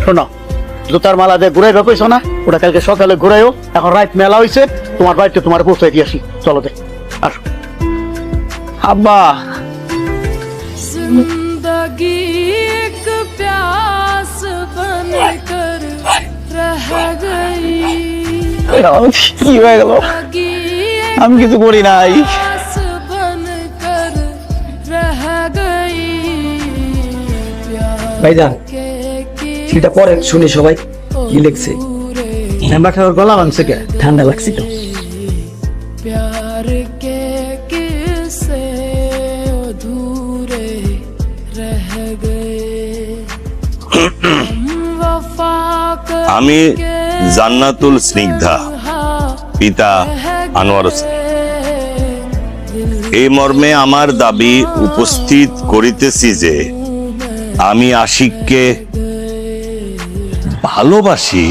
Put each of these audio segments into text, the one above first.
শোনো, জুতার মালা দিয়ে ঘুরাই কইছো না, ওটা কালকে সকালে ঘুরাইও। এখন রাত মেলা হয়েছে, তোমার বাড়িতে তোমার পৌঁছাই দিয়ে আসি। চলো দে, আসো। আব্বা, जिंदगी एक प्यास बनकर रह गई, কি হয়ে গেল? আমি কিছু করি নাই। प्यास बनकर रह गई, ভাইজান সেটা পরে শুনি সবাই কি লিখছে। মেম্বারটার গলা ভাঙছে কে? ঠান্ডা লাগছে তো। प्यार के किस्से अधूरे रह गए, वफा আমি জান্নাতুল স্নিগ্ধা, পিতা আনোয়ার হোসেন। এই মর্মে আমার দাবি উপস্থিত করিতেছি যে আমি আশিককে ভালোবাসি।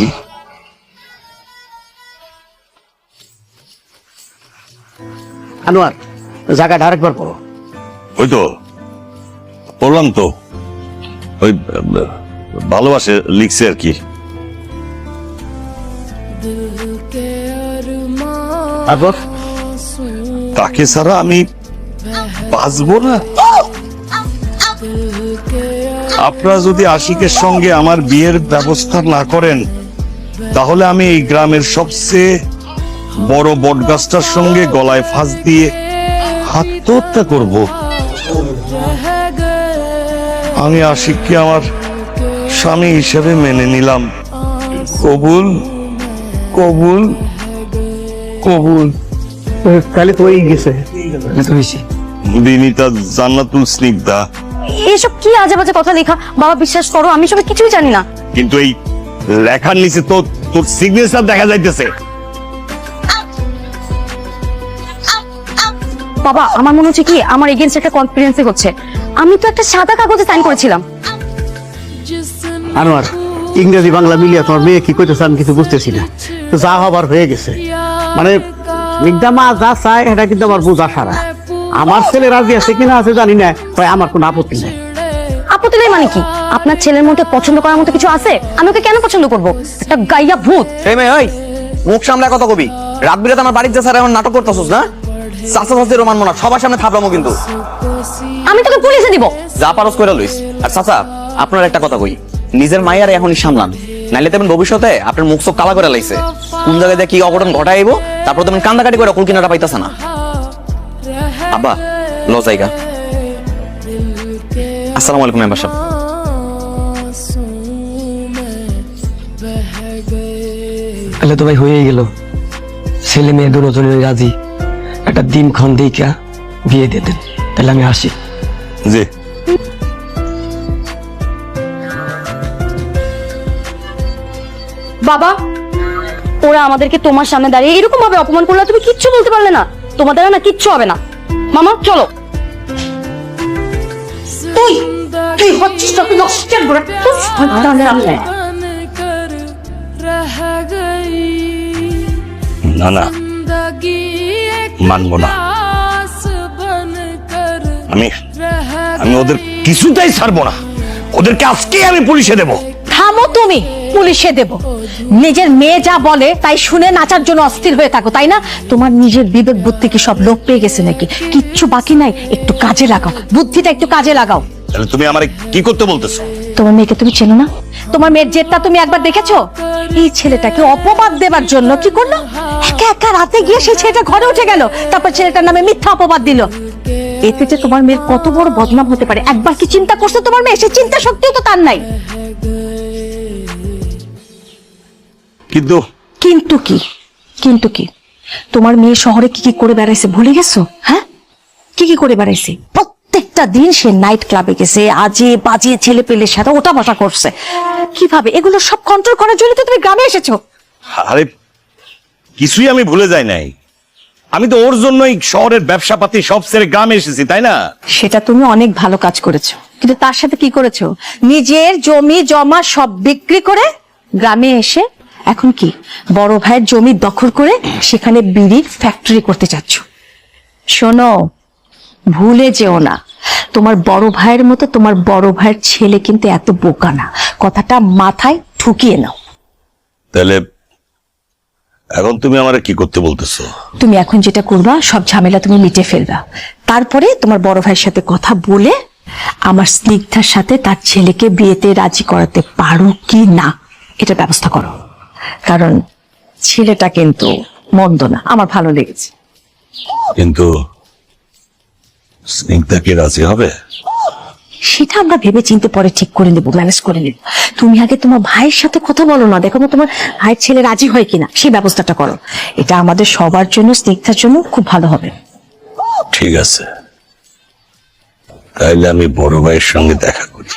আনোয়ার, জায়গাটা আরেকবার পড়ো। ওই তো বললাম তো, ওই ভালোবাসে লিখছে আর কি। তারপর তাকে ছাড়া আমি বাঁচবো না। আপনারা যদি আশিকের সঙ্গে আমার বিয়ের ব্যবস্থা না করেন, তাহলে আমি এই গ্রামের সবচেয়ে বড় বটগাছটার সঙ্গে গলায় ফাঁস দিয়ে আত্মহত্যা করব। আমি আশিককে আমার স্বামী হিসেবে মেনে নিলাম। কবুল, কবুল, কবুল। তাহলে তো হয়ে গেছে। বিনীতা জান্নাতুল স্নিগ্ধা। এসব কি আজে বাজে কথা লেখা? বাবা বিশ্বাস করো, আমি সব কিছুই জানি না। কিন্তু এই লেখার নিচে তো তোর সিগনেচার দেখা যাইতেছে। বাবা, আমার মনে হচ্ছে কি আমার এগেইনস্ট একটা কনফিডেন্সে হচ্ছে। আমি তো একটা সাদা কাগজে সাইন করেছিলাম। আনোয়ার, ইংরেজি বাংলা মিলিয়ে তোমার মেয়ে কি কইতেছে আমি কিছু বুঝতেছি না। তো যা হবার হয়ে গেছে। মানে মিগদা মা যা চায় এটা কিন্তু আমার বোঝা সারা। আমার ছেলে রাজি আছে কিনা আছে জানি না, তাই আমার কোনো আপত্তি নেই। আপত্তি নেই মানে কি? আপনার ছেলের মধ্যে পছন্দ করার মতো কিছু আছে? আমি ওকে কেন পছন্দ করব? একটা গাইয়া ভূত। এই মেয়ে, ওই মুখ সামলায় কথা কবি। রাত বিরাতে আমার বাড়িতে স্যার এখন নাটক করতেছস না? চাচা চাচির মানবো না, সবার সামনে থাপলামো কিন্তু। আমি তোকে পুলিশে দিব। যা পারস কইরা লইস। আর চাচা, আপনার একটা কথা কই, নিজের মাইয়ারে এখনই সামলান, নাইলে তেমন ভবিষ্যতে আপনার মুখ চোখ কালা করে লাইছে। কোন জায়গায় দিয়ে কি অঘটন ঘটাইবো, তারপর তেমন কান্দাকাটি করে কুল কিনারা পাইতাছে না। আব্বা ল জায়গা। আসসালামু আলাইকুম মেম্বার সাহেব। তাহলে তো ভাই হয়েই গেল, ছেলে মেয়ে দুজনে রাজি। একটা দিন ক্ষণ দেখা বিয়ে দিয়ে দেন, তাহলে আমি আসি। জি। বাবা, ওরা আমাদেরকে তোমার সামনে দাঁড়িয়ে এরকম ভাবে অপমান করলে তুমি কিচ্ছু বলতে পারলে না। তোমাদের না কিচ্ছু হবে না। মামা চলো। তুই তুই হচ্ছিস না, তুই নষ্টের গোড়া। बनकर रह गई, না না, जिंदगी एक মানবো না। प्यास बनकर আমি रह আমি ওদের কিছুতেই ছাড়বো না। ওদেরকে আজকেই আমি পুলিশে দেবো। থামো তুমি, পুলিশে দেব। নিজের মেয়ে যা বলে তাই শুনে নাচার জন্য অস্থির হয়ে থাকো, তাই না? তোমার নিজের বিবেক বুদ্ধি কি সব লোপ পেয়ে গেছে নাকি? কিচ্ছু বাকি নাই, একটু কাজে লাগাও, বুদ্ধিটা একটু কাজে লাগাও। তাহলে তুমি আমারে কি করতে বলতেছো? তোমার মেয়েকে তুমি চেনো না? তোমার মেয়ের জেদটা তুমি একবার দেখেছো? এই ছেলেটাকে অপবাদ দেবার জন্য কি করলো? একা একা রাতে গিয়ে সেই ছেলেটা ঘরে উঠে গেল, তারপর ছেলেটার নামে মিথ্যা অপবাদ দিল। এতে যে তোমার মেয়ের কত বড় বদনাম হতে পারে একবার কি চিন্তা করছো তোমার মেয়ে? সে চিন্তা শক্তিও তো তার নাই। কিন্তু কিন্তু কি? কিন্তু কি? তোমার মেয়ে শহরে কি কি করে বেড়াইছে ভুলে গেছো? হ্যাঁ, কি কি করে বেড়াইছে? প্রত্যেকটা দিন সে নাইট ক্লাবে গেছে, আজে বাজে ছেলে পেলের সাথে ওটা বসা করছে। কিভাবে এগুলো সব কন্ট্রোল করার জন্য তো তুমি গ্রামে এসেছো। আরে কিছুই আমি ভুলে যাই নাই। আমি তো ওর জন্যই শহরের ব্যবসাপাতি সব ছেড়ে গ্রামে এসেছি, তাই না? সেটা তুমি অনেক ভালো কাজ করেছো, কিন্তু তার সাথে কি করেছো? নিজের জমি জমা সব বিক্রি করে গ্রামে এসে এখন কি বড় ভাইয়ের জমি দখল করে সেখানে বিড়ির ফ্যাক্টরি করতে চাচ্ছ। শোনো, ভুলে যেও না, তোমার বড় ভাইয়ের মতো তোমার বড় ভাইয়ের ছেলে কিন্তু এত বোকা না। কথাটা মাথায় ঠুকিয়ে নাও। তাহলে এখন তুমি আমারে কি করতে বলতেছো? তুমি এখন যেটা করবা সব ঝামেলা তুমি মিটে ফেলবা, তারপরে তোমার বড় ভাইয়ের সাথে কথা বলে আমার স্নিগ্ধার সাথে তার ছেলেকে বিয়েতে রাজি করাতে পারো কি না এটা ব্যবস্থা করো। কারণ ছেলেটা কিন্তু মন্দ না, আমার ভালো লেগেছে। কিন্তু স্নিগ্ধা কি রাজি হবে? সেটা আমরা ভেবে চিন্তে পরে ঠিক করে নেবো, ম্যানেজ করে নেবো। তুমি আগে তোমার ভাইয়ের সাথে কথা বলো না, দেখো না তোমার ভাইয়ের ছেলে রাজি হয় কিনা, সেই ব্যবস্থাটা করো। এটা আমাদের সবার জন্য, স্নিগ্ধার জন্য খুব ভালো হবে। ঠিক আছে, তাইলে আমি বড় ভাইয়ের সঙ্গে দেখা করি।